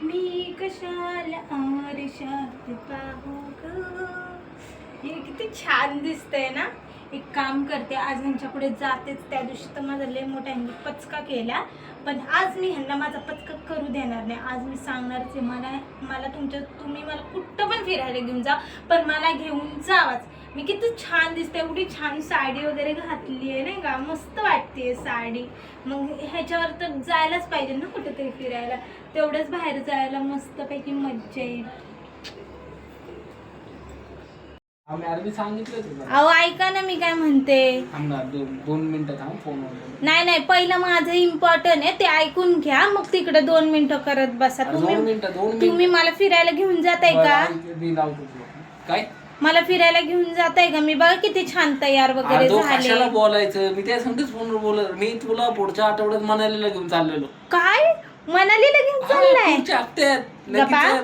मी कशाला आरशात पाहू ग. हे किती छान दिसतंय ना. एक काम करते, आज ह्यांच्यापुढे जातेच. त्या दिवशी तर माझा लय मोठा ह्यांनी पचका केला, पण आज मी ह्यांना माझा पचका करू देणार नाही. आज मी सांगणारच आहे, मला तुम्ही मला कुठं पण फिरायला घेऊन जा, पण मला घेऊन जावाच. मी किती छान दिसते, एवढी छान साडी वगैरे घातली आहे नाही का, मस्त वाटते साडी. मग ह्याच्यावर तर जायलाच पाहिजे ना कुठेतरी फिरायला, तेवढंच बाहेर जायला मस्तपैकी मज्जा येईल. अहो ऐका ना, मी काय म्हणते. दोन मिनिटं थांब, फोन. नाही पहिलं माझं इम्पॉर्टंट आहे, ते ऐकून घ्या, मग तिकडे 2 मिनिटं करत बसा. तुम्ही मला फिरायला घेऊन जाताय का? काय मला फिरायला घेऊन जाताय का? मी बघा किती छान तयार वगैरे झाले. बोलायचं मी त्यासाठीच फोनवर बोलत. मी तुला पुढच्या आठवड्यात मनालीला घेऊन चाललेलो. काय मनालीला घेऊन चाललाय?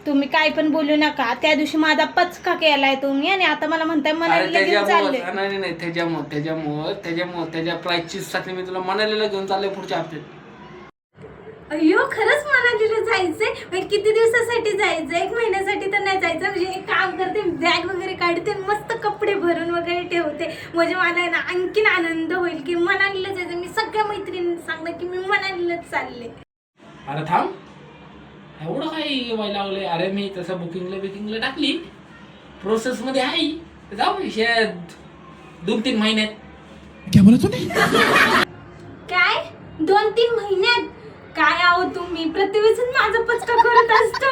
तुम्ही काय पण बोलू नका. त्या दिवशी माझा पचका केलाय तुम्ही, आणि आता मला म्हणताय मनालीला घेऊन चालले. नाही त्याच्यामुळे त्याच्या प्राइस साठी मी तुला मनालीला घेऊन चाललोय पुढच्या हप्त्यात. अय्यो, खरंच मनालीला जायचंय? म्हणजे किती दिवसासाठी जायचं? 1 महिन्यासाठी तर नाही जायचं. म्हणजे एक काम करते, बॅग वगैरे काढते, मस्त कपडे भरून वगैरे ठेवते. म्हणजे मला ना आणखीन आनंद होईल की मनालीला जायचं. मी सगळ्या मैत्रिणींना सांगणार की मी मनालीलाच चालले. अरे थांब, एवढं काही व्हायला लागलंय? अरे मी तसं बुकिंगला टाकली, प्रोसेस मध्ये आहे. जाऊ शायद 2-3 महिन्यात. काय 2-3 महिन्यात? काय आहो तुम्ही, प्रतिवेळेस माझा पचका करत असतो.